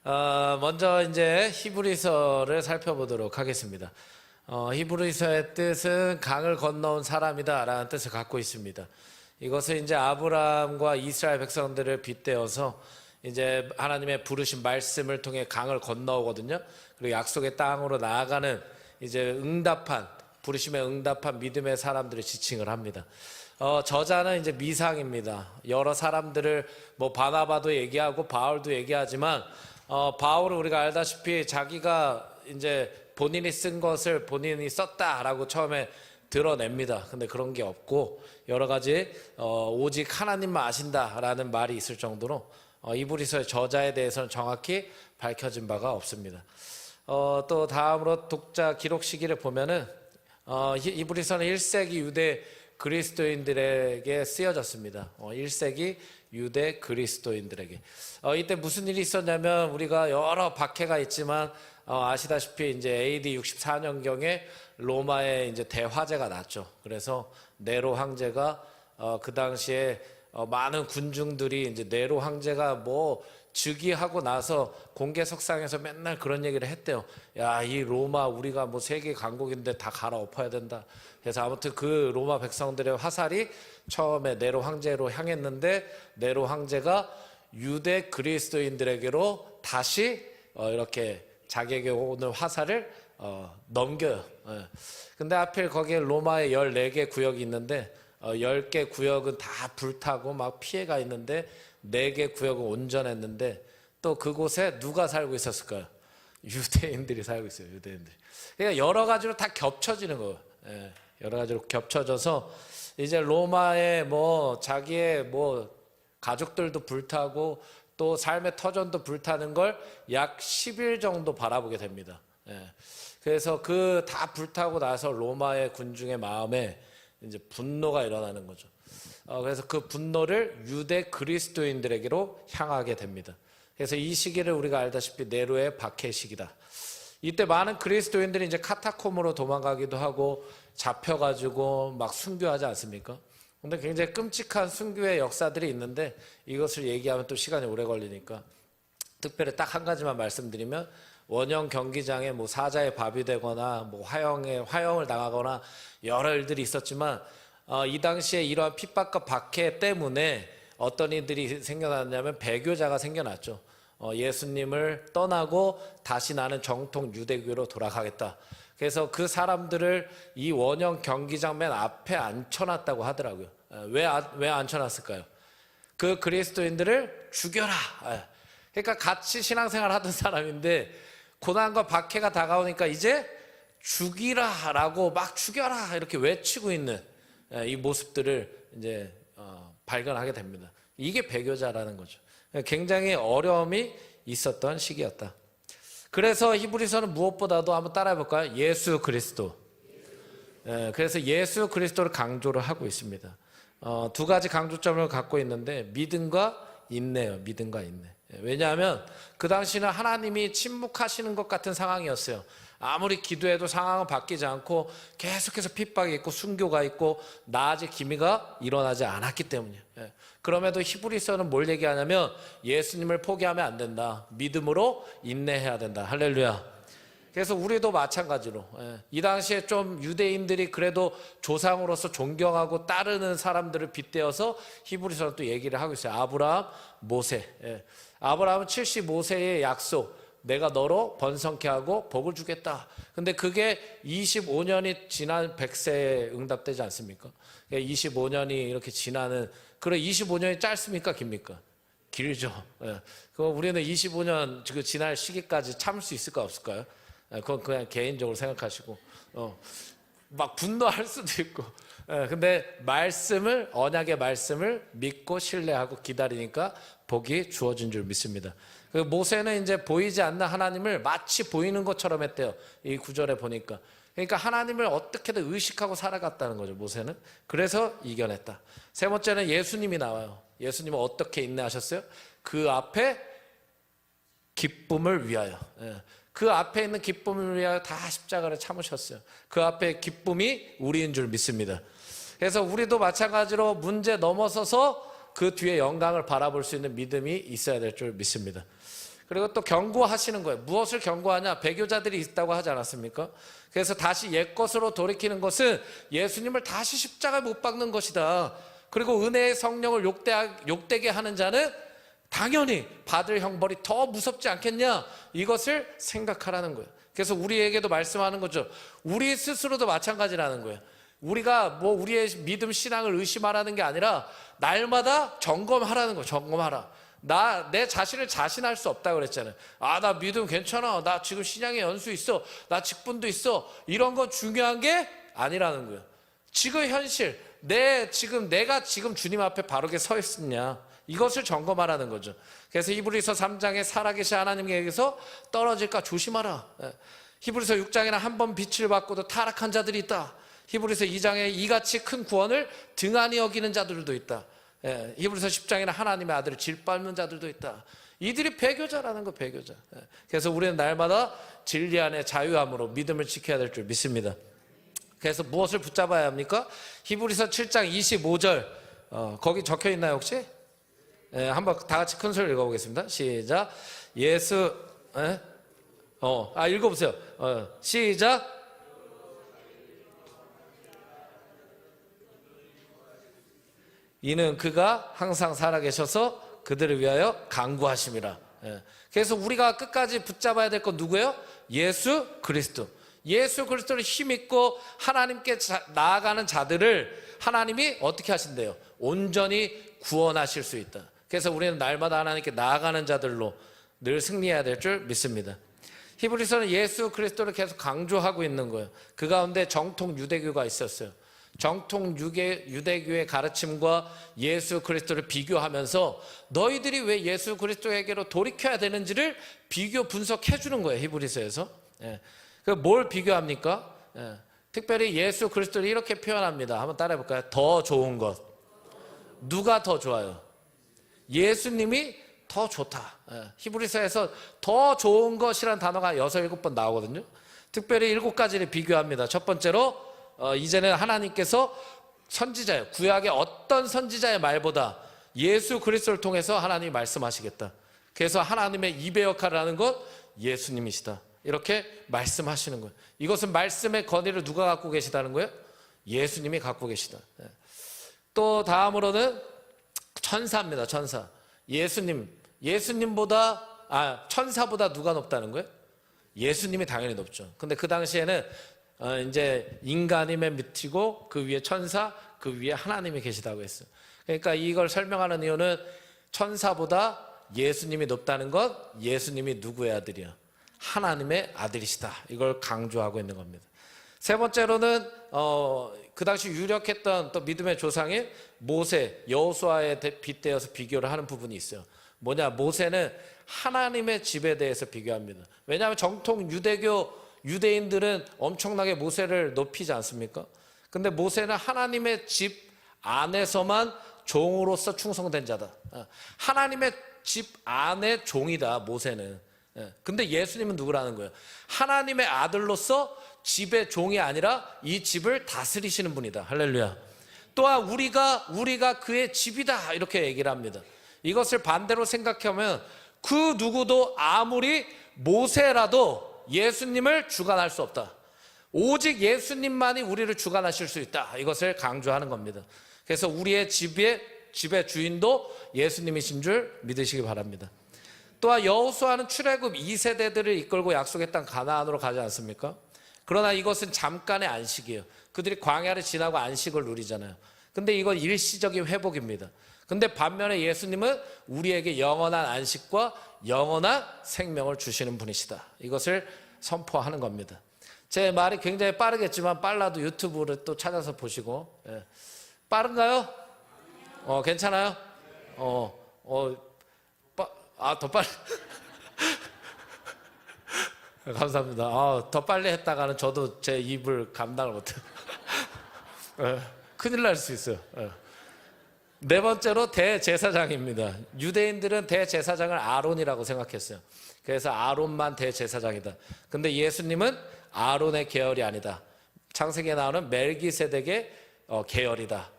먼저 이제 히브리서를 살펴보도록 하겠습니다. 히브리서의 뜻은 강을 건너온 사람이다라는 뜻을 갖고 있습니다. 이것은 이제 아브라함과 이스라엘 백성들을 빗대어서 이제 하나님의 부르신 말씀을 통해 강을 건너오거든요. 그리고 약속의 땅으로 나아가는 이제 부르심에 응답한 믿음의 사람들을 지칭을 합니다. 저자는 이제 미상입니다. 여러 사람들을 바나바도 얘기하고 바울도 얘기하지만 바울은 우리가 알다시피 자기가 이제 본인이 쓴 것을 본인이 썼다라고 처음에 드러냅니다. 근데 그런 게 없고 여러 가지 오직 하나님만 아신다라는 말이 있을 정도로 히브리서의 저자에 대해서는 정확히 밝혀진 바가 없습니다. 또 다음으로 독자 기록 시기를 보면은 히브리서는 1세기 유대 그리스도인들에게 쓰여졌습니다. 1세기 유대 그리스도인들에게. 이때 무슨 일이 있었냐면 우리가 여러 박해가 있지만 아시다시피 이제 AD 64년경에 로마에 이제 대화재가 났죠. 그래서 네로 황제가 그 당시에 많은 군중들이 이제 네로 황제가 즉위하고 나서 공개석상에서 맨날 그런 얘기를 했대요. 야, 이 로마 우리가 세계 강국인데 다 갈아엎어야 된다. 그래서 아무튼 그 로마 백성들의 화살이 처음에 네로 황제로 향했는데 네로 황제가 유대 그리스도인들에게로 다시 이렇게 자기에게 오는 화살을 넘겨요. 근데 하필 거기에 로마에 14개 구역이 있는데 10개 구역은 다 불타고 막 피해가 있는데 4개 구역은 온전했는데 또 그곳에 누가 살고 있었을까요? 유대인들이 살고 있어요. 유대인들이. 그러니까 여러 가지로 다 겹쳐지는 거예요. 여러 가지로 겹쳐져서 이제 로마에 자기의 가족들도 불타고 또 삶의 터전도 불타는 걸 약 10일 정도 바라보게 됩니다. 그래서 그 다 불타고 나서 로마의 군중의 마음에 이제 분노가 일어나는 거죠. 그래서 그 분노를 유대 그리스도인들에게로 향하게 됩니다. 그래서 이 시기를 우리가 알다시피 네로의 박해 시기다. 이때 많은 그리스도인들이 이제 카타콤으로 도망가기도 하고 잡혀가지고 막 순교하지 않습니까? 근데 굉장히 끔찍한 순교의 역사들이 있는데 이것을 얘기하면 또 시간이 오래 걸리니까 특별히 딱 한 가지만 말씀드리면 원형 경기장에 사자의 밥이 되거나 화형을 당하거나 여러 일들이 있었지만 이 당시에 이러한 핍박과 박해 때문에 어떤 일들이 생겨났냐면 배교자가 생겨났죠. 예수님을 떠나고 다시 나는 정통 유대교로 돌아가겠다. 그래서 그 사람들을 이 원형 경기장 맨 앞에 앉혀놨다고 하더라고요. 왜 앉혀놨을까요? 그 그리스도인들을 죽여라. 그러니까 같이 신앙생활 하던 사람인데 고난과 박해가 다가오니까 이제 죽이라라고 막 죽여라 이렇게 외치고 있는 이 모습들을 이제 발견하게 됩니다. 이게 배교자라는 거죠. 굉장히 어려움이 있었던 시기였다. 그래서 히브리서는 무엇보다도 한번 따라해 볼까요? 예수 그리스도. 그래서 예수 그리스도를 강조를 하고 있습니다. 두 가지 강조점을 갖고 있는데 믿음과 인내예요. 믿음과 인내. 왜냐하면 그 당시는 하나님이 침묵하시는 것 같은 상황이었어요. 아무리 기도해도 상황은 바뀌지 않고 계속해서 핍박이 있고 순교가 있고 나아질 기미가 일어나지 않았기 때문이에요. 그럼에도 히브리서는 뭘 얘기하냐면 예수님을 포기하면 안 된다. 믿음으로 인내해야 된다. 할렐루야. 그래서 우리도 마찬가지로 이 당시에 좀 유대인들이 그래도 조상으로서 존경하고 따르는 사람들을 빗대어서 히브리서는 또 얘기를 하고 있어요. 아브라함, 모세. 아브라함은 75세의 약속, 내가 너로 번성케 하고 복을 주겠다. 근데 그게 25년이 지난 100세에 응답되지 않습니까? 25년이 이렇게 지나는, 그래 25년이 짧습니까? 깁니까? 길죠. 그럼 우리는 25년 지날 시기까지 참을 수 있을까 없을까요? 그건 그냥 개인적으로 생각하시고 막 분노할 수도 있고 근데 언약의 말씀을 믿고 신뢰하고 기다리니까 복이 주어진 줄 믿습니다. 그 모세는 이제 보이지 않는 하나님을 마치 보이는 것처럼 했대요. 이 구절에 보니까. 그러니까 하나님을 어떻게든 의식하고 살아갔다는 거죠, 모세는. 그래서 이겨냈다. 세 번째는 예수님이 나와요. 예수님은 어떻게 인내하셨어요? 그 앞에 기쁨을 위하여. 그 앞에 있는 기쁨을 위하여 다 십자가를 참으셨어요. 그 앞에 기쁨이 우리인 줄 믿습니다. 그래서 우리도 마찬가지로 문제 넘어서서 그 뒤에 영광을 바라볼 수 있는 믿음이 있어야 될 줄 믿습니다. 그리고 또 경고하시는 거예요. 무엇을 경고하냐? 배교자들이 있다고 하지 않았습니까? 그래서 다시 옛것으로 돌이키는 것은 예수님을 다시 십자가에 못 박는 것이다. 그리고 은혜의 성령을 욕되게 하는 자는 당연히 받을 형벌이 더 무섭지 않겠냐? 이것을 생각하라는 거예요. 그래서 우리에게도 말씀하는 거죠. 우리 스스로도 마찬가지라는 거예요. 우리가 뭐 우리의 믿음 신앙을 의심하라는 게 아니라 날마다 점검하라는 거예요. 점검하라. 내 자신을 자신할 수 없다고 그랬잖아요. 나 믿음 괜찮아. 나 지금 신앙의 연수 있어. 나 직분도 있어. 이런 건 중요한 게 아니라는 거예요. 지금 현실, 내가 지금 주님 앞에 바르게 서 있느냐, 이것을 점검하라는 거죠. 그래서 히브리서 3장에 살아계신 하나님께서 떨어질까 조심하라. 히브리서 6장에는 한 번 빛을 받고도 타락한 자들이 있다. 히브리서 2장에 이같이 큰 구원을 등한히 여기는 자들도 있다. 히브리서 10장에는 하나님의 아들을 질밟는 자들도 있다. 이들이 배교자라는 거, 배교자. 그래서 우리는 날마다 진리 안에 자유함으로 믿음을 지켜야 될 줄 믿습니다. 그래서 무엇을 붙잡아야 합니까? 히브리서 7장 25절 거기 적혀 있나요 혹시? 한번 다 같이 큰 소리로 읽어보겠습니다. 시작. 예수 읽어보세요. 시작. 이는 그가 항상 살아계셔서 그들을 위하여 간구하심이라. 그래서 우리가 끝까지 붙잡아야 될 건 누구예요? 예수 그리스도. 예수 그리스도를 힘입고 하나님께 나아가는 자들을 하나님이 어떻게 하신대요? 온전히 구원하실 수 있다. 그래서 우리는 날마다 하나님께 나아가는 자들로 늘 승리해야 될 줄 믿습니다. 히브리서는 예수 그리스도를 계속 강조하고 있는 거예요. 그 가운데 정통 유대교가 있었어요. 정통 유대교의 가르침과 예수 그리스도를 비교하면서 너희들이 왜 예수 그리스도에게로 돌이켜야 되는지를 비교 분석해 주는 거예요. 히브리서에서. 뭘 비교합니까? 특별히 예수 그리스도를 이렇게 표현합니다. 한번 따라해 볼까요? 더 좋은 것. 누가 더 좋아요? 예수님이 더 좋다. 히브리서에서 더 좋은 것이라는 단어가 6, 7번 나오거든요. 특별히 7가지를 비교합니다. 첫 번째로 이제는 하나님께서 선지자예요. 구약의 어떤 선지자의 말보다 예수 그리스도를 통해서 하나님이 말씀하시겠다. 그래서 하나님의 입의 역할을 하는 것 예수님이시다. 이렇게 말씀하시는 거예요. 이것은 말씀의 권위를 누가 갖고 계시다는 거예요? 예수님이 갖고 계시다. 또 다음으로는 천사입니다. 천사. 예수님보다 천사보다 누가 높다는 거예요? 예수님이 당연히 높죠. 근데 그 당시에는 이제 인간임에 미치고 그 위에 천사, 그 위에 하나님이 계시다고 했어요. 그러니까 이걸 설명하는 이유는 천사보다 예수님이 높다는 것, 예수님이 누구의 아들이야? 하나님의 아들이시다. 이걸 강조하고 있는 겁니다. 세 번째로는 그 당시 유력했던 또 믿음의 조상인 모세, 여호수아에 빗대어서 비교를 하는 부분이 있어요. 뭐냐? 모세는 하나님의 집에 대해서 비교합니다. 왜냐하면 정통 유대인들은 엄청나게 모세를 높이지 않습니까? 근데 모세는 하나님의 집 안에서만 종으로서 충성된 자다. 하나님의 집 안의 종이다, 모세는. 근데 예수님은 누구라는 거예요? 하나님의 아들로서 집의 종이 아니라 이 집을 다스리시는 분이다. 할렐루야. 또한 우리가 그의 집이다, 이렇게 얘기를 합니다. 이것을 반대로 생각하면 그 누구도 아무리 모세라도 예수님을 주관할 수 없다. 오직 예수님만이 우리를 주관하실 수 있다. 이것을 강조하는 겁니다. 그래서 우리의 집의 주인도 예수님이신 줄 믿으시기 바랍니다. 또한 여호수아는 출애굽 2세대들을 이끌고 약속의 땅 가나안으로 가지 않습니까? 그러나 이것은 잠깐의 안식이에요. 그들이 광야를 지나고 안식을 누리잖아요. 근데 이건 일시적인 회복입니다. 근데 반면에 예수님은 우리에게 영원한 안식과 영원한 생명을 주시는 분이시다. 이것을 선포하는 겁니다. 제 말이 굉장히 빠르겠지만 빨라도 유튜브를 또 찾아서 보시고. 빠른가요? 괜찮아요? 더 빨리. 감사합니다. 더 빨리 했다가는 저도 제 입을 감당을 못해요. 큰일 날 수 있어요. 네 번째로 대제사장입니다. 유대인들은 대제사장을 아론이라고 생각했어요. 그래서 아론만 대제사장이다. 근데 예수님은 아론의 계열이 아니다. 창세기에 나오는 멜기세덱의 계열이다.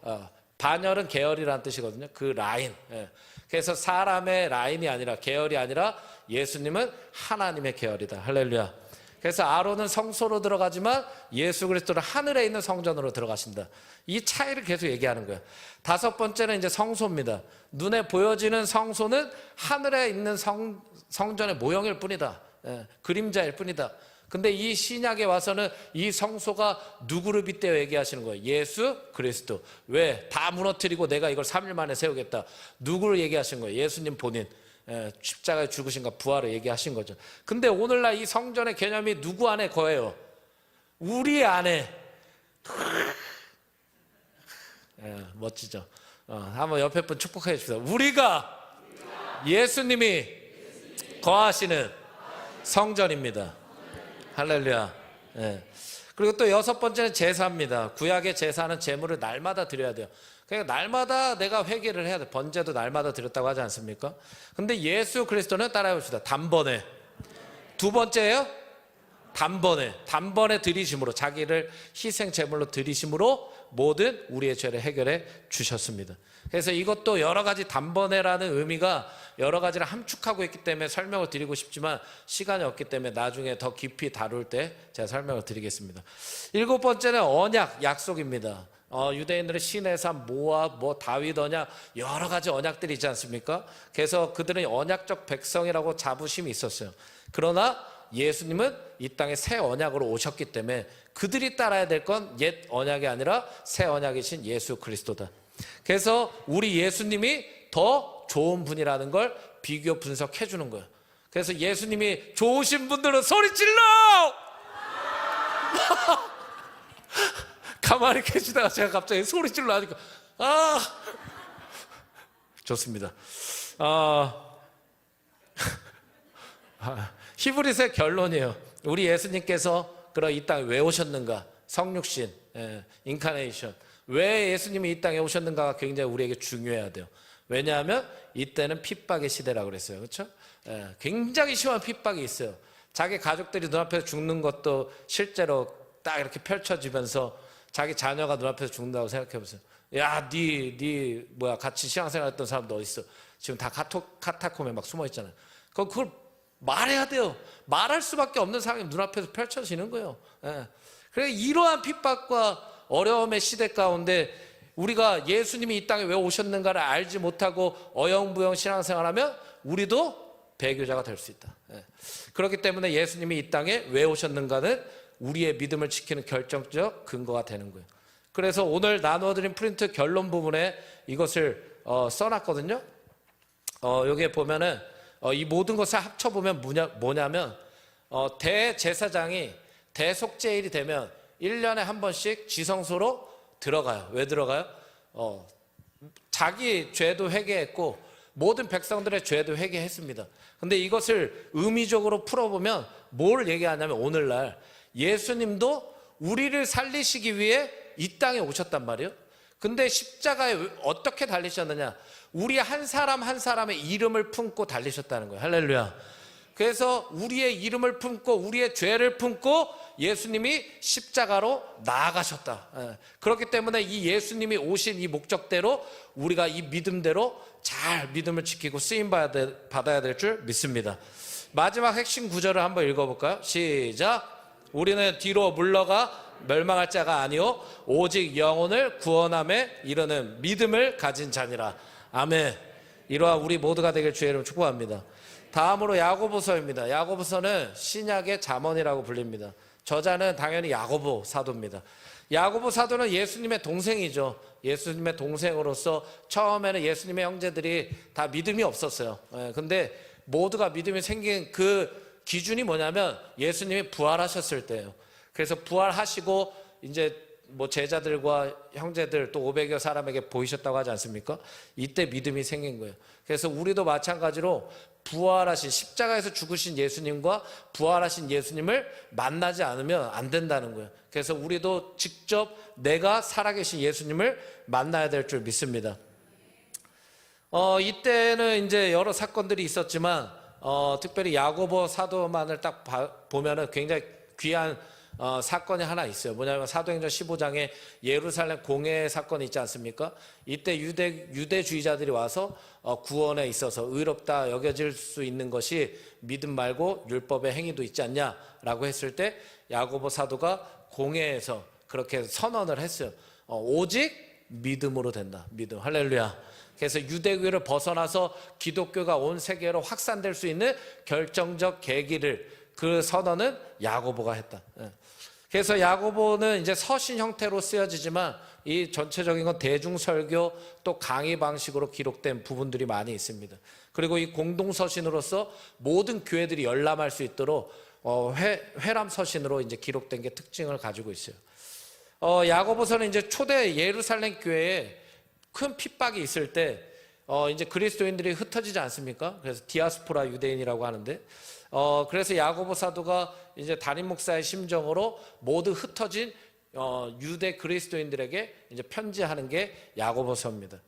반열은 계열이라는 뜻이거든요. 그 라인. 예. 그래서 사람의 라인이 아니라, 계열이 아니라 예수님은 하나님의 계열이다. 할렐루야. 그래서 아론은 성소로 들어가지만 예수 그리스도는 하늘에 있는 성전으로 들어가신다. 이 차이를 계속 얘기하는 거예요. 다섯 번째는 이제 성소입니다. 눈에 보여지는 성소는 하늘에 있는 성전의 모형일 뿐이다. 예, 그림자일 뿐이다. 근데 이 신약에 와서는 이 성소가 누구를 빗대어 얘기하시는 거예요? 예수 그리스도. 왜? 다 무너뜨리고 내가 이걸 3일 만에 세우겠다. 누구를 얘기하신 거예요? 예수님 본인. 십자가에 죽으신가 부활을 얘기하신 거죠. 근데 오늘날 이 성전의 개념이 누구 안에 거예요? 우리 안에. 멋지죠. 한번 옆에 분 축복해 줍시다. 우리가 예수님이 거하시는 성전입니다. 할렐루야. 그리고 또 여섯 번째는 제사입니다. 구약의 제사는 제물을 날마다 드려야 돼요. 그러니까 날마다 내가 회개를 해야 돼. 번제도 날마다 드렸다고 하지 않습니까? 근데 예수 그리스도는 따라해 봅시다. 단번에. 두 번째예요? 단번에 드리심으로, 자기를 희생 제물로 드리심으로 모든 우리의 죄를 해결해 주셨습니다. 그래서 이것도 여러 가지 단번에라는 의미가 여러 가지를 함축하고 있기 때문에 설명을 드리고 싶지만 시간이 없기 때문에 나중에 더 깊이 다룰 때 제가 설명을 드리겠습니다. 일곱 번째는 언약, 약속입니다. 유대인들은 신의 삶, 모압, 다윗 언약, 여러 가지 언약들이 있지 않습니까? 그래서 그들은 언약적 백성이라고 자부심이 있었어요. 그러나 예수님은 이 땅에 새 언약으로 오셨기 때문에 그들이 따라야 될 건 옛 언약이 아니라 새 언약이신 예수 그리스도다. 그래서 우리 예수님이 더 좋은 분이라는 걸 비교 분석해 주는 거예요. 그래서 예수님이 좋으신 분들은 소리 질러! 가만히 계시다가 제가 갑자기 소리 질러 하니까 좋습니다. 히브리서의 결론이에요. 우리 예수님께서 그럼 이 땅에 왜 오셨는가? 성육신, 인카네이션. 왜 예수님이 이 땅에 오셨는가가 굉장히 우리에게 중요해야 돼요. 왜냐하면 이때는 핍박의 시대라고 그랬어요. 그렇죠? 굉장히 심한 핍박이 있어요. 자기 가족들이 눈앞에서 죽는 것도 실제로 딱 이렇게 펼쳐지면서 자기 자녀가 눈앞에서 죽는다고 생각해 보세요. 야, 네 같이 신앙생활했던 사람도 어디 있어? 지금 다 카타콤에 막 숨어 있잖아요. 그걸 말해야 돼요. 말할 수밖에 없는 상황이 눈앞에서 펼쳐지는 거예요. 그래서 이러한 핍박과 어려움의 시대 가운데 우리가 예수님이 이 땅에 왜 오셨는가를 알지 못하고 어영부영 신앙생활하면 우리도 배교자가 될 수 있다. 그렇기 때문에 예수님이 이 땅에 왜 오셨는가는 우리의 믿음을 지키는 결정적 근거가 되는 거예요. 그래서 오늘 나누어드린 프린트 결론 부분에 이것을 써놨거든요. 여기에 보면은 이 모든 것을 합쳐보면 뭐냐면 대제사장이 대속죄일이 되면 1년에 한 번씩 지성소로 들어가요. 왜 들어가요? 자기 죄도 회개했고 모든 백성들의 죄도 회개했습니다. 근데 이것을 의미적으로 풀어보면 뭘 얘기하냐면 오늘날 예수님도 우리를 살리시기 위해 이 땅에 오셨단 말이에요. 근데 십자가에 어떻게 달리셨느냐? 우리 한 사람 한 사람의 이름을 품고 달리셨다는 거예요. 할렐루야. 그래서 우리의 이름을 품고 우리의 죄를 품고 예수님이 십자가로 나아가셨다. 그렇기 때문에 이 예수님이 오신 이 목적대로 우리가 이 믿음대로 잘 믿음을 지키고 쓰임 받아야 될 줄 믿습니다. 마지막 핵심 구절을 한번 읽어볼까요? 시작. 우리는 뒤로 물러가 멸망할 자가 아니요 오직 영혼을 구원함에 이르는 믿음을 가진 자니라. 아멘. 이러한 우리 모두가 되길 주의 이름 축복합니다. 다음으로 야고보서입니다. 야고보서는 신약의 잠언이라고 불립니다. 저자는 당연히 야고보 사도입니다. 야고보 사도는 예수님의 동생이죠. 예수님의 동생으로서 처음에는 예수님의 형제들이 다 믿음이 없었어요. 근데 모두가 믿음이 생긴 그 기준이 뭐냐면 예수님이 부활하셨을 때예요. 그래서 부활하시고 이제 제자들과 형제들 또 500여 사람에게 보이셨다고 하지 않습니까? 이때 믿음이 생긴 거예요. 그래서 우리도 마찬가지로 부활하신 십자가에서 죽으신 예수님과 부활하신 예수님을 만나지 않으면 안 된다는 거예요. 그래서 우리도 직접 내가 살아계신 예수님을 만나야 될 줄 믿습니다. 이때는 이제 여러 사건들이 있었지만 특별히 야고보 사도만을 딱 보면은 굉장히 귀한 사건이 하나 있어요. 뭐냐면 사도행전 15장에 예루살렘 공회 사건이 있지 않습니까? 이때 유대주의자들이 와서 구원에 있어서 의롭다 여겨질 수 있는 것이 믿음 말고 율법의 행위도 있지 않냐라고 했을 때 야고보 사도가 공회에서 그렇게 선언을 했어요. 오직 믿음으로 된다. 믿음. 할렐루야. 그래서 유대교를 벗어나서 기독교가 온 세계로 확산될 수 있는 결정적 계기를 그 선언은 야고보가 했다. 그래서 야고보는 이제 서신 형태로 쓰여지지만 이 전체적인 건 대중설교 또 강의 방식으로 기록된 부분들이 많이 있습니다. 그리고 이 공동서신으로서 모든 교회들이 열람할 수 있도록 회람 서신으로 이제 기록된 게 특징을 가지고 있어요. 야고보서는 이제 초대 예루살렘 교회에 큰 핍박이 있을 때 이제 그리스도인들이 흩어지지 않습니까? 그래서 디아스포라 유대인이라고 하는데 그래서 야고보 사도가 이제 담임 목사의 심정으로 모두 흩어진 유대 그리스도인들에게 이제 편지하는 게 야고보서입니다.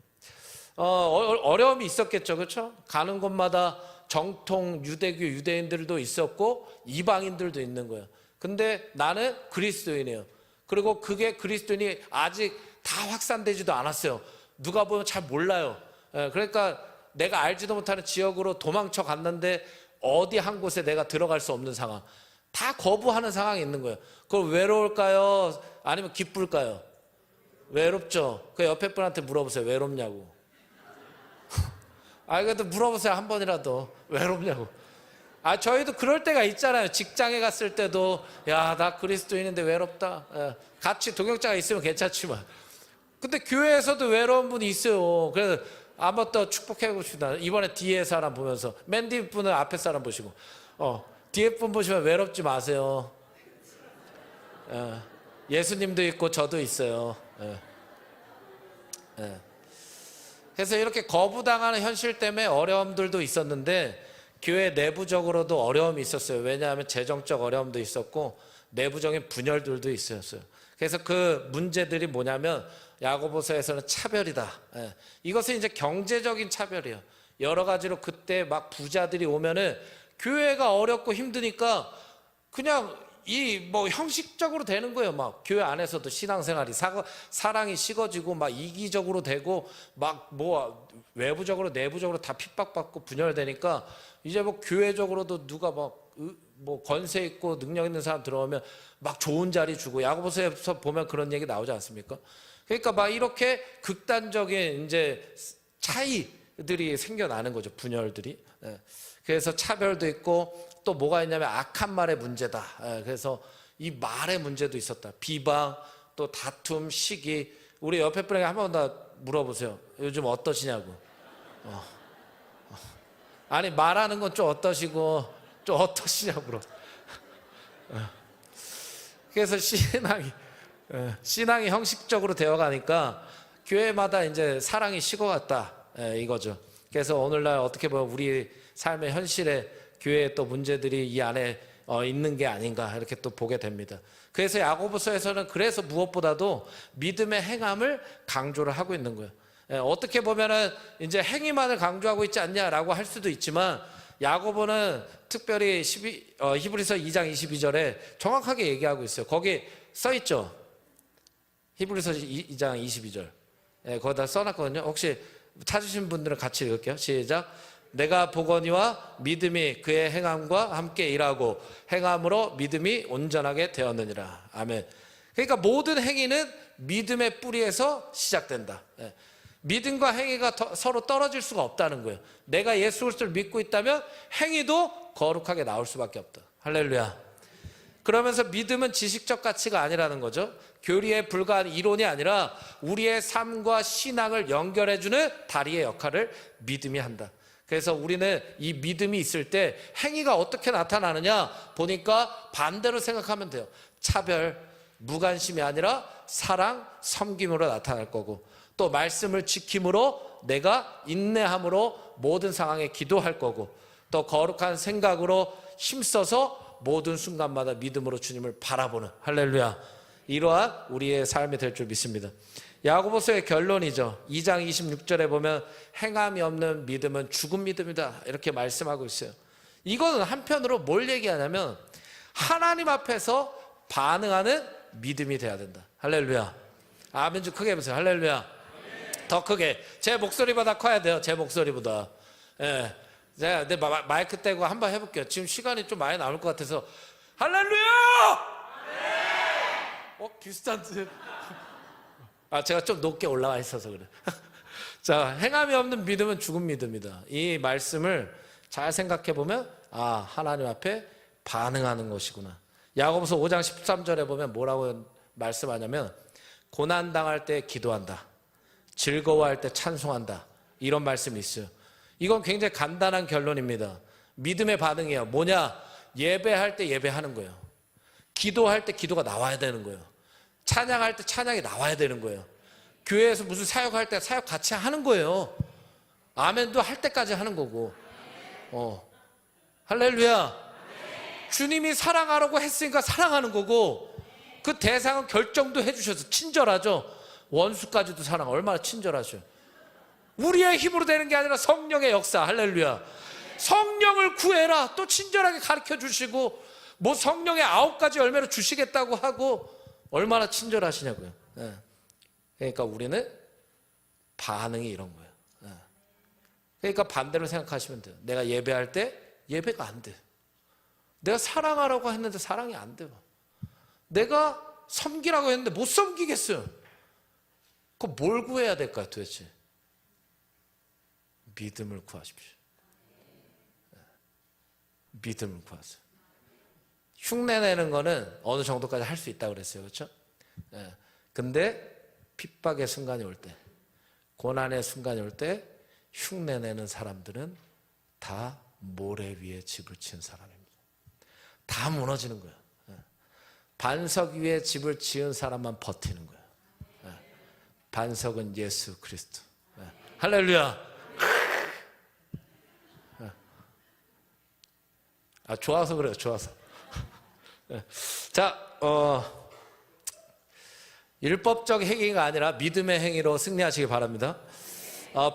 어려움이 있었겠죠, 그렇죠? 가는 곳마다 정통 유대교 유대인들도 있었고 이방인들도 있는 거예요. 근데 나는 그리스도인이에요. 그리고 그게 그리스도인이 아직 다 확산되지도 않았어요. 누가 보면 잘 몰라요. 그러니까 내가 알지도 못하는 지역으로 도망쳐 갔는데 어디 한 곳에 내가 들어갈 수 없는 상황. 다 거부하는 상황이 있는 거예요. 그걸 외로울까요? 아니면 기쁠까요? 외롭죠. 그 옆에 분한테 물어보세요. 외롭냐고. 그래도 물어보세요. 한 번이라도. 외롭냐고. 저희도 그럴 때가 있잖아요. 직장에 갔을 때도 야, 나 그리스도인인데 외롭다. 같이 동역자가 있으면 괜찮지만 근데 교회에서도 외로운 분이 있어요. 그래서 한번 더 축복해 봅시다. 이번에 뒤에 사람 보면서 맨 뒤 분은 앞에 사람 보시고 뒤에 분 보시면 외롭지 마세요. 예수님도 있고 저도 있어요. 그래서 이렇게 거부당하는 현실 때문에 어려움들도 있었는데 교회 내부적으로도 어려움이 있었어요. 왜냐하면 재정적 어려움도 있었고 내부적인 분열들도 있었어요. 그래서 그 문제들이 뭐냐면 야고보서에서는 차별이다. 이것은 이제 경제적인 차별이에요. 여러 가지로 그때 막 부자들이 오면은 교회가 어렵고 힘드니까 그냥 뭐 형식적으로 되는 거예요. 막 교회 안에서도 신앙생활이 사랑이 식어지고 막 이기적으로 되고 막 뭐 외부적으로 내부적으로 다 핍박받고 분열되니까 이제 뭐 교회적으로도 누가 뭐 권세 있고 능력 있는 사람 들어오면 막 좋은 자리 주고 야고보서에서 보면 그런 얘기 나오지 않습니까? 그러니까 막 이렇게 극단적인 이제 차이들이 생겨나는 거죠. 분열들이. 그래서 차별도 있고 또 뭐가 있냐면 악한 말의 문제다. 그래서 이 말의 문제도 있었다. 비방, 또 다툼, 시기. 우리 옆에 분에게 한 번 더 물어보세요. 요즘 어떠시냐고. 아니 말하는 건 좀 어떠시고 좀 어떠시냐고 물어. 그래서 신앙이 형식적으로 되어가니까 교회마다 이제 사랑이 식어갔다 이거죠. 그래서 오늘날 어떻게 보면 우리 삶의 현실에 교회의 또 문제들이 이 안에 있는 게 아닌가 이렇게 또 보게 됩니다. 그래서 야고보서에서는 그래서 무엇보다도 믿음의 행함을 강조를 하고 있는 거예요. 어떻게 보면은 이제 행위만을 강조하고 있지 않냐라고 할 수도 있지만 야고보는 특별히 히브리서 2장 22절에 정확하게 얘기하고 있어요. 거기 써 있죠. 히브리서 2장 22절. 거기다 써놨거든요. 혹시 찾으신 분들은 같이 읽을게요. 시작. 내가 보거니와 믿음이 그의 행함과 함께 일하고 행함으로 믿음이 온전하게 되었느니라. 아멘. 그러니까 모든 행위는 믿음의 뿌리에서 시작된다. 믿음과 행위가 서로 떨어질 수가 없다는 거예요. 내가 예수 그리스도를 믿고 있다면 행위도 거룩하게 나올 수밖에 없다. 할렐루야. 그러면서 믿음은 지식적 가치가 아니라는 거죠. 교리에 불과한 이론이 아니라 우리의 삶과 신앙을 연결해주는 다리의 역할을 믿음이 한다. 그래서 우리는 이 믿음이 있을 때 행위가 어떻게 나타나느냐 보니까 반대로 생각하면 돼요. 차별, 무관심이 아니라 사랑, 섬김으로 나타날 거고 또 말씀을 지킴으로 내가 인내함으로 모든 상황에 기도할 거고 또 거룩한 생각으로 힘써서 모든 순간마다 믿음으로 주님을 바라보는 할렐루야. 이러한 우리의 삶이 될 줄 믿습니다. 야고보서의 결론이죠. 2장 26절에 보면 행함이 없는 믿음은 죽은 믿음이다 이렇게 말씀하고 있어요. 이거는 한편으로 뭘 얘기하냐면 하나님 앞에서 반응하는 믿음이 돼야 된다. 할렐루야. 아멘 좀 크게 해보세요. 할렐루야. 더 크게. 제 목소리보다 커야 돼요. 제 목소리보다. 예. 제가 내 마이크 떼고 한번 해볼게요. 지금 시간이 좀 많이 남을 것 같아서. 할렐루야! 비슷한. 제가 좀 높게 올라와 있어서 그래. 자, 행함이 없는 믿음은 죽은 믿음이다. 이 말씀을 잘 생각해 보면 하나님 앞에 반응하는 것이구나. 야고보서 5장 13절에 보면 뭐라고 말씀하냐면 고난당할 때 기도한다, 즐거워할 때 찬송한다, 이런 말씀이 있어요. 이건 굉장히 간단한 결론입니다. 믿음의 반응이에요. 뭐냐? 예배할 때 예배하는 거예요. 기도할 때 기도가 나와야 되는 거예요. 찬양할 때 찬양이 나와야 되는 거예요. 교회에서 무슨 사역할 때 사역 같이 하는 거예요. 아멘도 할 때까지 하는 거고. 할렐루야. 주님이 사랑하라고 했으니까 사랑하는 거고, 그 대상은 결정도 해주셔서 친절하죠. 원수까지도 사랑. 얼마나 친절하죠. 우리의 힘으로 되는 게 아니라 성령의 역사. 할렐루야. 성령을 구해라. 또 친절하게 가르쳐 주시고, 뭐 성령의 9가지 열매로 주시겠다고 하고, 얼마나 친절하시냐고요. 그러니까 우리는 반응이 이런 거예요. 그러니까 반대로 생각하시면 돼요. 내가 예배할 때 예배가 안 돼. 내가 사랑하라고 했는데 사랑이 안 돼. 내가 섬기라고 했는데 못 섬기겠어요. 그럼 뭘 구해야 될까요, 도대체? 믿음을 구하십시오. 믿음을 구하세요. 흉내내는 거는 어느 정도까지 할 수 있다고 그랬어요. 그렇죠? 근데 핍박의 순간이 올 때, 고난의 순간이 올 때 흉내내는 사람들은 다 모래 위에 집을 지은 사람입니다. 다 무너지는 거예요. 반석 위에 집을 지은 사람만 버티는 거예요. 반석은 예수 그리스도. 할렐루야. 좋아서 그래요. 좋아서. 자, 율법적 행위가 아니라 믿음의 행위로 승리하시기 바랍니다.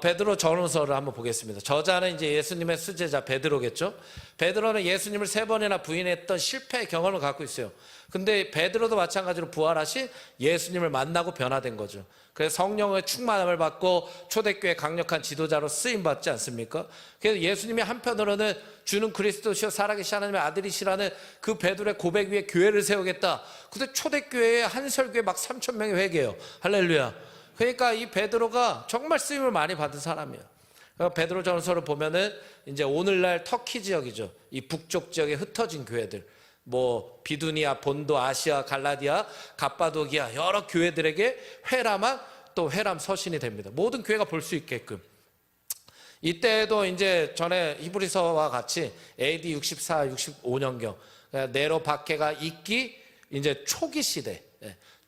베드로 전후서를 한번 보겠습니다. 저자는 이제 예수님의 수제자 베드로겠죠. 베드로는 예수님을 3번이나 부인했던 실패의 경험을 갖고 있어요. 근데 베드로도 마찬가지로 부활하신 예수님을 만나고 변화된 거죠. 그래서 성령의 충만함을 받고 초대교회 강력한 지도자로 쓰임받지 않습니까? 그래서 예수님이 한편으로는 주는 그리스도시요 살아계신 하나님의 아들이시라는 그 베드로의 고백 위에 교회를 세우겠다. 근데 초대교회에 한설교회 막 3,000명이 회개해요. 할렐루야. 그러니까 이 베드로가 정말 쓰임을 많이 받은 사람이에요. 베드로 전서를 보면은 이제 오늘날 터키 지역이죠. 이 북쪽 지역에 흩어진 교회들, 뭐 비두니아, 본도, 아시아, 갈라디아, 갑바도기아 여러 교회들에게 회람한 또 회람 서신이 됩니다. 모든 교회가 볼 수 있게끔. 이때도 이제 전에 히브리서와 같이 AD 64, 65년경 네로 박해가 있기 이제 초기 시대,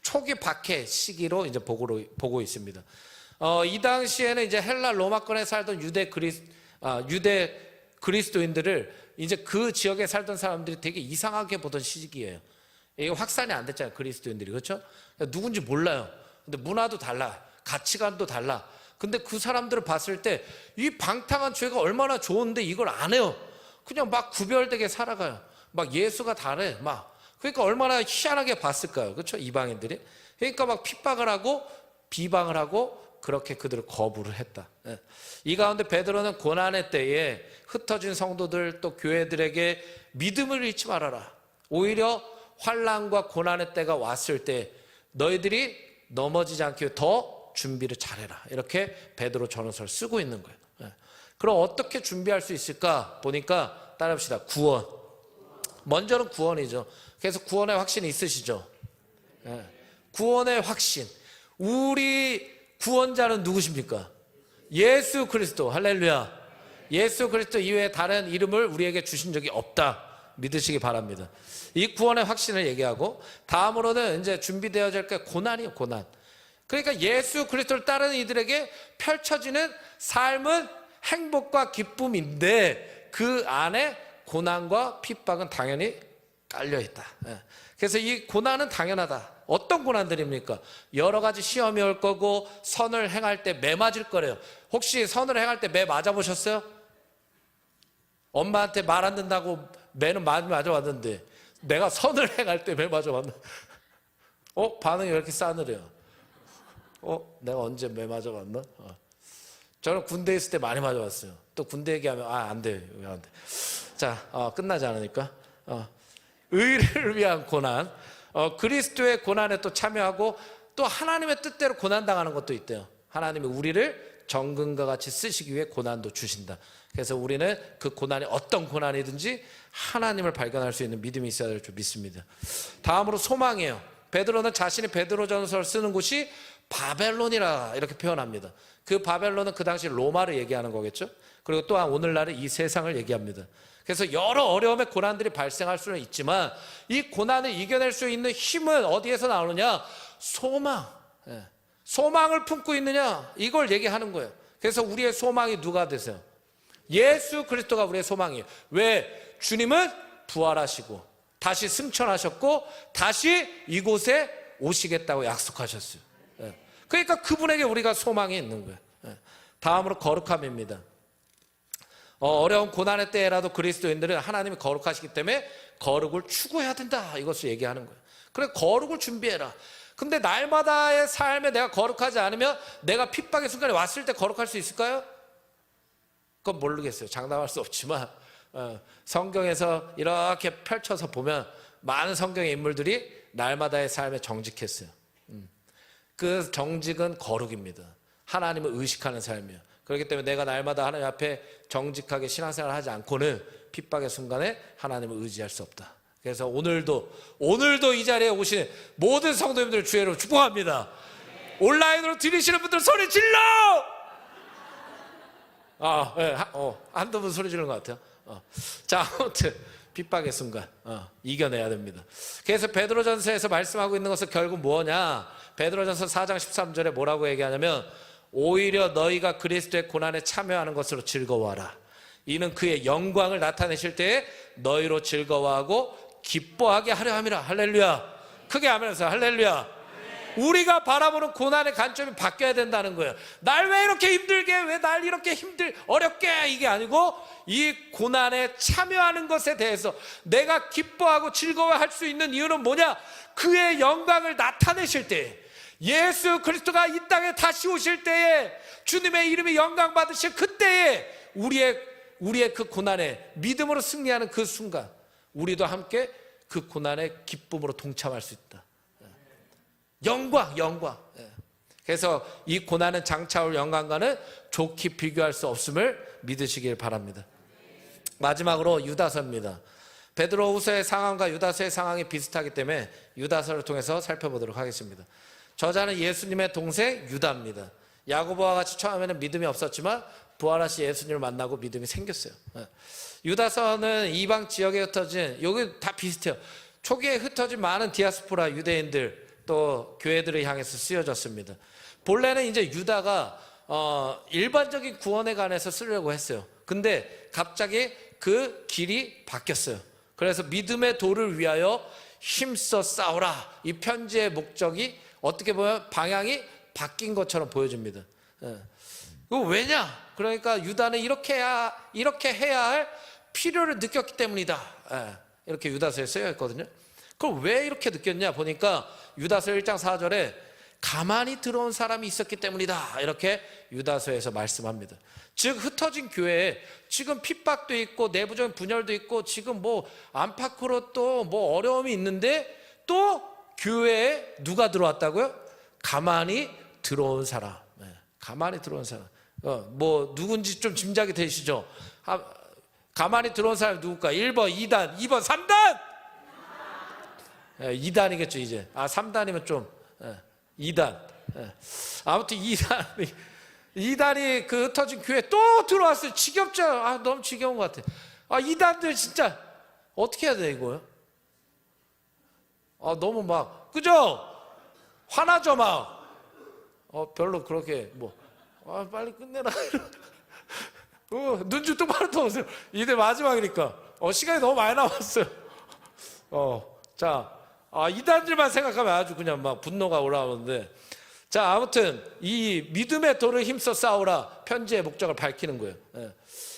초기 박해 시기로 이제 보고 있습니다. 이 당시에는 이제 헬라 로마권에 살던 유대 그리스도인들을 이제 그 지역에 살던 사람들이 되게 이상하게 보던 시기예요. 이게 확산이 안 됐잖아요. 그리스도인들이. 그렇죠? 누군지 몰라요. 근데 문화도 달라. 가치관도 달라. 근데 그 사람들을 봤을 때 이 방탕한 죄가 얼마나 좋은데 이걸 안 해요. 그냥 막 구별되게 살아가요. 막 예수가 다래. 막. 그러니까 얼마나 희한하게 봤을까요? 그렇죠? 이방인들이. 그러니까 막 핍박을 하고 비방을 하고 그렇게 그들을 거부를 했다. 이 가운데 베드로는 고난의 때에 흩어진 성도들 또 교회들에게 믿음을 잃지 말아라. 오히려 환난과 고난의 때가 왔을 때 너희들이 넘어지지 않기 위해 더 준비를 잘해라. 이렇게 베드로 전후서를 쓰고 있는 거예요. 그럼 어떻게 준비할 수 있을까 보니까 따라합시다. 구원. 먼저는 구원이죠. 그래서 구원의 확신이 있으시죠? 구원의 확신. 우리 구원자는 누구십니까? 예수 그리스도. 할렐루야. 예수 그리스도 이외에 다른 이름을 우리에게 주신 적이 없다. 믿으시기 바랍니다. 이 구원의 확신을 얘기하고, 다음으로는 이제 준비되어질 게 고난이에요. 고난. 그러니까 예수 그리스도를 따르는 이들에게 펼쳐지는 삶은 행복과 기쁨인데 그 안에 고난과 핍박은 당연히 깔려있다. 그래서 이 고난은 당연하다. 어떤 고난들입니까? 여러 가지 시험이 올 거고 선을 행할 때 매 맞을 거래요. 혹시 선을 행할 때 매 맞아보셨어요? 엄마한테 말 안 듣는다고 매는 많이 맞아왔는데 내가 선을 행할 때 매 맞아봤나? 반응이 왜 이렇게 싸늘해요? 내가 언제 매 맞아봤나? 저는 군대 있을 때 많이 맞아봤어요. 또 군대 얘기하면 안 돼, 왜 안 돼? 자, 끝나지 않으니까 의를 위한 고난, 그리스도의 고난에 또 참여하고 또 하나님의 뜻대로 고난 당하는 것도 있대요. 하나님이 우리를 정금과 같이 쓰시기 위해 고난도 주신다. 그래서 우리는 그 고난이 어떤 고난이든지 하나님을 발견할 수 있는 믿음이 있어야 될 줄 믿습니다. 다음으로 소망이에요. 베드로는 자신이 베드로전서를 쓰는 곳이 바벨론이라 이렇게 표현합니다. 그 바벨론은 그 당시 로마를 얘기하는 거겠죠. 그리고 또한 오늘날의 이 세상을 얘기합니다. 그래서 여러 어려움의 고난들이 발생할 수는 있지만 이 고난을 이겨낼 수 있는 힘은 어디에서 나오느냐? 소망. 소망을 품고 있느냐? 이걸 얘기하는 거예요. 그래서 우리의 소망이 누가 되세요? 예수 그리스도가 우리의 소망이에요. 왜? 주님은 부활하시고 다시 승천하셨고 다시 이곳에 오시겠다고 약속하셨어요. 그러니까 그분에게 우리가 소망이 있는 거예요. 다음으로 거룩함입니다. 어려운 고난의 때라도 그리스도인들은 하나님이 거룩하시기 때문에 거룩을 추구해야 된다, 이것을 얘기하는 거예요. 그래, 거룩을 준비해라. 근데 날마다의 삶에 내가 거룩하지 않으면 내가 핍박의 순간에 왔을 때 거룩할 수 있을까요? 그건 모르겠어요. 장담할 수 없지만 성경에서 이렇게 펼쳐서 보면 많은 성경의 인물들이 날마다의 삶에 정직했어요. 그 정직은 거룩입니다. 하나님을 의식하는 삶이에요. 그렇기 때문에 내가 날마다 하나님 앞에 정직하게 신앙생활을 하지 않고는 핍박의 순간에 하나님을 의지할 수 없다. 그래서 오늘도 이 자리에 오신 모든 성도님들 주의로 축복합니다. 온라인으로 들으시는 분들 소리 질러! 한두 분 소리 지르는 것 같아요. 자, 아무튼 핍박의 순간 이겨내야 됩니다. 그래서 베드로전서에서 말씀하고 있는 것은 결국 뭐냐? 베드로전서 4장 13절에 뭐라고 얘기하냐면 오히려 너희가 그리스도의 고난에 참여하는 것으로 즐거워하라. 이는 그의 영광을 나타내실 때에 너희로 즐거워하고 기뻐하게 하려 함이라. 할렐루야. 크게 하면서 할렐루야. 우리가 바라보는 고난의 관점이 바뀌어야 된다는 거예요. 날 왜 이렇게 힘들게, 왜 날 이렇게 어렵게, 이게 아니고 이 고난에 참여하는 것에 대해서 내가 기뻐하고 즐거워할 수 있는 이유는 뭐냐? 그의 영광을 나타내실 때, 예수 그리스도가 이 땅에 다시 오실 때에, 주님의 이름이 영광 받으실 그때에 우리의 그 고난에 믿음으로 승리하는 그 순간 우리도 함께 그 고난의 기쁨으로 동참할 수 있다. 영광. 그래서 이 고난은 장차올 영광과는 좋게 비교할 수 없음을 믿으시길 바랍니다. 마지막으로 유다서입니다. 베드로후서의 상황과 유다서의 상황이 비슷하기 때문에 유다서를 통해서 살펴보도록 하겠습니다. 저자는 예수님의 동생 유다입니다. 야고보와 같이 처음에는 믿음이 없었지만 부활하신 예수님을 만나고 믿음이 생겼어요. 유다서는 이방 지역에 흩어진, 여기 다 비슷해요. 초기에 흩어진 많은 디아스포라 유대인들 또 교회들을 향해서 쓰여졌습니다. 본래는 이제 유다가 일반적인 구원에 관해서 쓰려고 했어요. 근데 갑자기 그 길이 바뀌었어요. 그래서 믿음의 도를 위하여 힘써 싸우라. 이 편지의 목적이 어떻게 보면 방향이 바뀐 것처럼 보여집니다. 왜냐? 그러니까 유다는 이렇게 해야 할 필요를 느꼈기 때문이다. 이렇게 유다서에 쓰여 있거든요. 그럼 왜 이렇게 느꼈냐 보니까 유다서 1장 4절에 가만히 들어온 사람이 있었기 때문이다. 이렇게 유다서에서 말씀합니다. 즉 흩어진 교회에 지금 핍박도 있고 내부적인 분열도 있고 지금 뭐 안팎으로 또 뭐 어려움이 있는데 또 교회에 누가 들어왔다고요? 가만히 들어온 사람. 가만히 들어온 사람. 뭐 누군지 좀 짐작이 되시죠? 가만히 들어온 사람이 누굴까? 1번, 2단, 2번, 3단! 2단이겠죠 이제. 3단이면 좀 2단. 아무튼 2단이 그 흩어진 교회에 또 들어왔어요. 지겹죠? 너무 지겨운 것 같아. 2단들 진짜 어떻게 해야 돼 이거요? 너무 막 그죠? 화나죠 막. 별로 그렇게 뭐 빨리 끝내라. 눈 좀 똑바로 떠보세요. 이제 마지막이니까 시간이 너무 많이 남았어요. 자, 이단들만 생각하면 아주 그냥 막 분노가 올라오는데, 자, 아무튼 이 믿음의 도를 힘써 싸우라 편지의 목적을 밝히는 거예요.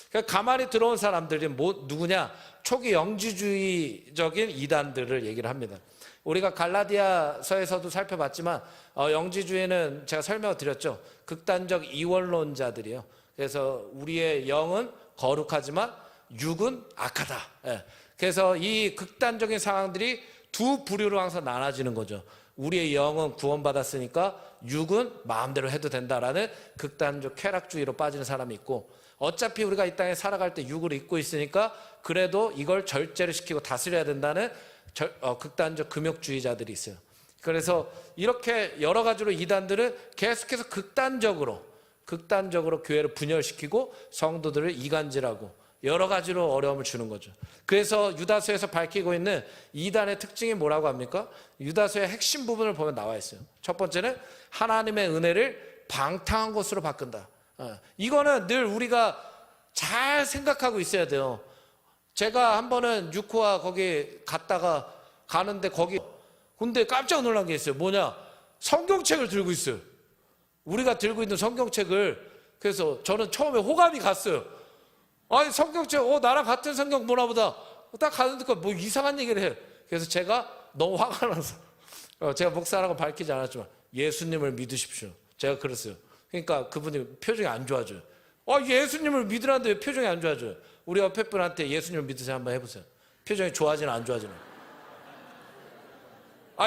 그러니까 가만히 들어온 사람들이 누구냐? 초기 영지주의적인 이단들을 얘기를 합니다. 우리가 갈라디아서에서도 살펴봤지만 영지주의는 제가 설명을 드렸죠. 극단적 이원론자들이에요. 그래서 우리의 영은 거룩하지만 육은 악하다. 예. 그래서 이 극단적인 상황들이 두 부류로 항상 나눠지는 거죠. 우리의 영은 구원받았으니까 육은 마음대로 해도 된다라는 극단적 쾌락주의로 빠지는 사람이 있고, 어차피 우리가 이 땅에 살아갈 때 육을 입고 있으니까 그래도 이걸 절제를 시키고 다스려야 된다는 극단적 금욕주의자들이 있어요. 그래서 이렇게 여러 가지로 이단들은 계속해서 극단적으로 교회를 분열시키고 성도들을 이간질하고 여러 가지로 어려움을 주는 거죠. 그래서 유다서에서 밝히고 있는 이단의 특징이 뭐라고 합니까? 유다서의 핵심 부분을 보면 나와 있어요. 첫 번째는 하나님의 은혜를 방탕한 것으로 바꾼다. 이거는 늘 우리가 잘 생각하고 있어야 돼요. 제가 한 번은 6호와 거기 가는데 거기 근데 깜짝 놀란 게 있어요. 뭐냐? 성경책을 들고 있어요. 우리가 들고 있는 성경책을. 그래서 저는 처음에 호감이 갔어요. 아니 성경책 나랑 같은 성경 보나 보다. 딱 가는데 뭐 이상한 얘기를 해. 그래서 제가 너무 화가 나서 제가 목사라고 밝히지 않았지만 예수님을 믿으십시오. 제가 그랬어요. 그러니까 그분이 표정이 안 좋아져요. 예수님을 믿으라는데 왜 표정이 안 좋아져요? 우리 옆에 분한테 예수님을 믿으세요 한번 해보세요. 표정이 좋아지나 안 좋아지나?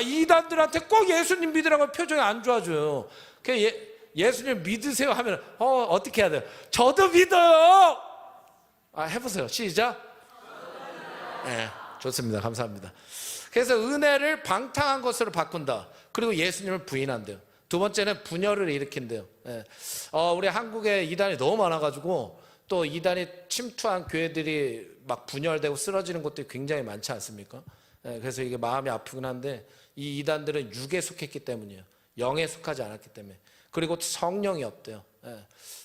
이단들한테 꼭 예수님 믿으라고 표정이 안 좋아져요. 예수님 믿으세요 하면 어떻게 해야 돼요? 저도 믿어요. 해보세요. 시작. 네, 좋습니다. 감사합니다. 그래서 은혜를 방탕한 것으로 바꾼다. 그리고 예수님을 부인한대요. 두 번째는 분열을 일으킨대요. 네. 우리 한국에 이단이 너무 많아가지고 또 이단이 침투한 교회들이 막 분열되고 쓰러지는 것들이 굉장히 많지 않습니까? 네, 그래서 이게 마음이 아프긴 한데 이 이단들은 육에 속했기 때문이에요. 영에 속하지 않았기 때문에. 그리고 성령이 없대요. 네.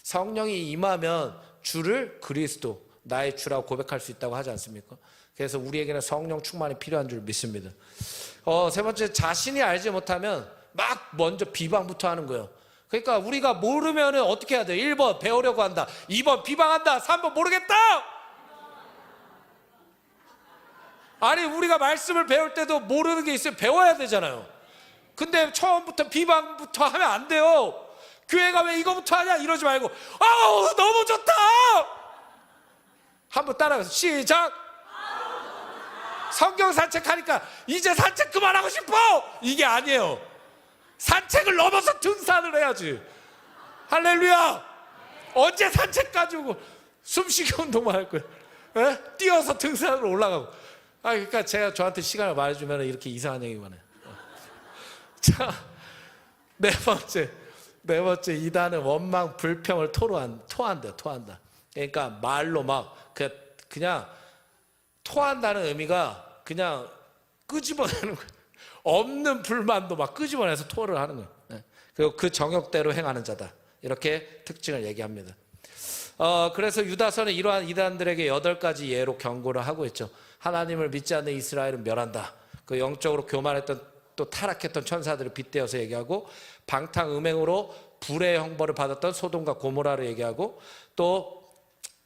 성령이 임하면 주를 그리스도 나의 주라고 고백할 수 있다고 하지 않습니까? 그래서 우리에게는 성령 충만이 필요한 줄 믿습니다. 세 번째, 자신이 알지 못하면 막 먼저 비방부터 하는 거예요. 그러니까 우리가 모르면 어떻게 해야 돼요? 1번 배우려고 한다, 2번 비방한다, 3번 모르겠다. 아니 우리가 말씀을 배울 때도 모르는 게 있으면 배워야 되잖아요. 근데 처음부터 비방부터 하면 안 돼요. 교회가 왜 이거부터 하냐 이러지 말고 너무 좋다 한번 따라가서 시작. 성경 산책하니까 이제 산책 그만하고 싶어 이게 아니에요. 산책을 넘어서 등산을 해야지. 할렐루야. 언제 산책 가지고 숨쉬기 운동만 할 거예요? 뛰어서 등산으로 올라가고. 그러니까 제가 저한테 시간을 말해주면 이렇게 이상한 얘기만 해요. 자, 네 번째 이단은 원망 불평을 토한다. 그러니까 말로 막 그냥 토한다는 의미가 그냥 끄집어내는 거예요. 없는 불만도 막 끄집어내서 토를 하는 거예요. 그리고 그 정욕대로 행하는 자다. 이렇게 특징을 얘기합니다. 그래서 유다서는 이러한 이단들에게 8가지 예로 경고를 하고 있죠. 하나님을 믿지 않는 이스라엘은 멸한다. 그 영적으로 교만했던 또 타락했던 천사들을 빗대어서 얘기하고, 방탕 음행으로 불의 형벌을 받았던 소돔과 고모라를 얘기하고, 또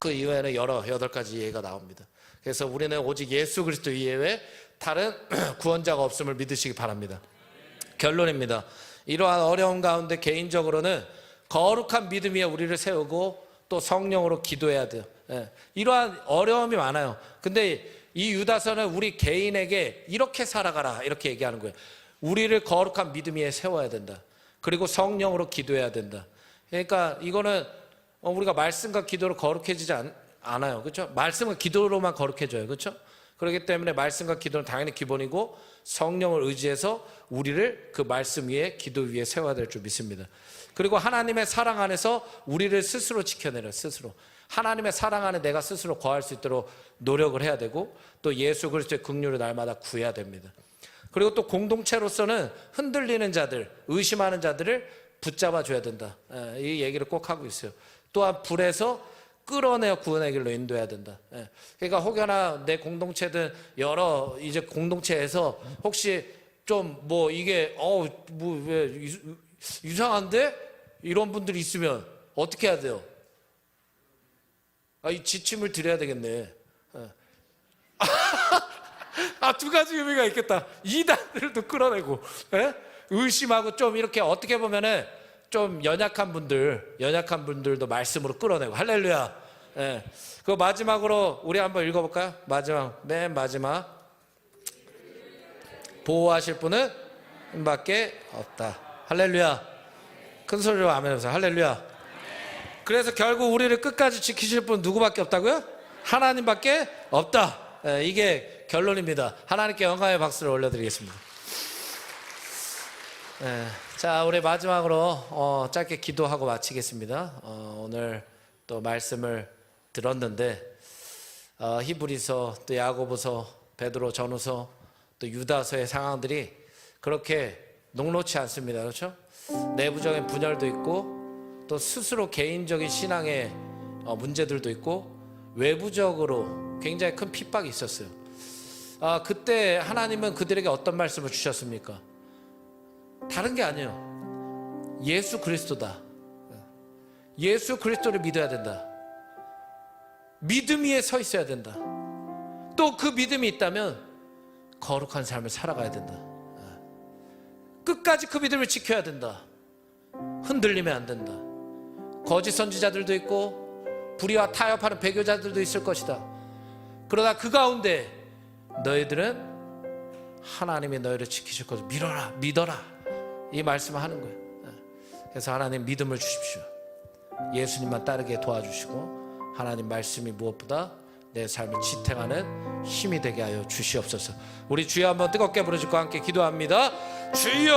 그 이외에는 여러 8가지 예가 나옵니다. 그래서 우리는 오직 예수 그리스도 이외에 다른 구원자가 없음을 믿으시기 바랍니다. 결론입니다. 이러한 어려움 가운데 개인적으로는 거룩한 믿음 위에 우리를 세우고 또 성령으로 기도해야 돼요. 이러한 어려움이 많아요. 근데 이 유다서는 우리 개인에게 이렇게 살아가라 이렇게 얘기하는 거예요. 우리를 거룩한 믿음 위에 세워야 된다. 그리고 성령으로 기도해야 된다. 그러니까 이거는 우리가 말씀과 기도로 거룩해지지 않아요. 그렇죠? 말씀과 기도로만 거룩해져요. 그렇죠? 그렇기 때문에 말씀과 기도는 당연히 기본이고 성령을 의지해서 우리를 그 말씀 위에 기도 위에 세워야 될 줄 믿습니다. 그리고 하나님의 사랑 안에서 우리를 스스로 지켜내려 스스로. 하나님의 사랑 안에 내가 스스로 거할 수 있도록 노력을 해야 되고 또 예수 그리스도의 긍휼을 날마다 구해야 됩니다. 그리고 또 공동체로서는 흔들리는 자들, 의심하는 자들을 붙잡아 줘야 된다. 이 얘기를 꼭 하고 있어요. 또한 불에서 끌어내어 구원의 길로 인도해야 된다. 그러니까 혹여나 내 공동체든 여러 이제 공동체에서 혹시 좀 뭐 이게 뭐 왜 이상한데 이런 분들이 있으면 어떻게 해야 돼요? 이 지침을 드려야 되겠네. 두 가지 의미가 있겠다. 이단들도 끌어내고, 예? 의심하고 좀 이렇게 어떻게 보면은 좀 연약한 분들도 말씀으로 끌어내고. 할렐루야. 예. 그 마지막으로 우리 한번 읽어볼까요? 맨 마지막. 보호하실 분은 밖에 없다. 할렐루야. 큰 소리로 아멘 하세요. 할렐루야. 그래서 결국 우리를 끝까지 지키실 분 누구밖에 없다고요? 하나님밖에 없다. 예, 이게 결론입니다. 하나님께 영광의 박수를 올려드리겠습니다. 예, 자, 우리 마지막으로 짧게 기도하고 마치겠습니다. 오늘 또 말씀을 들었는데 히브리서, 또 야고보서, 베드로 전후서, 또 유다서의 상황들이 그렇게 녹록치 않습니다. 그렇죠? 내부적인 분열도 있고 또 스스로 개인적인 신앙의 문제들도 있고 외부적으로 굉장히 큰 핍박이 있었어요. 그때 하나님은 그들에게 어떤 말씀을 주셨습니까? 다른 게 아니에요. 예수 그리스도다. 예수 그리스도를 믿어야 된다. 믿음 위에 서 있어야 된다. 또 그 믿음이 있다면 거룩한 삶을 살아가야 된다. 끝까지 그 믿음을 지켜야 된다. 흔들리면 안 된다. 거짓 선지자들도 있고 불의와 타협하는 배교자들도 있을 것이다. 그러나 그 가운데 너희들은 하나님이 너희를 지키실 것을 믿어라. 이 말씀을 하는 거예요. 그래서 하나님 믿음을 주십시오. 예수님만 따르게 도와주시고 하나님 말씀이 무엇보다 내 삶을 지탱하는 힘이 되게 하여 주시옵소서. 우리 주여 한번 뜨겁게 부르짖고 함께 기도합니다. 주여!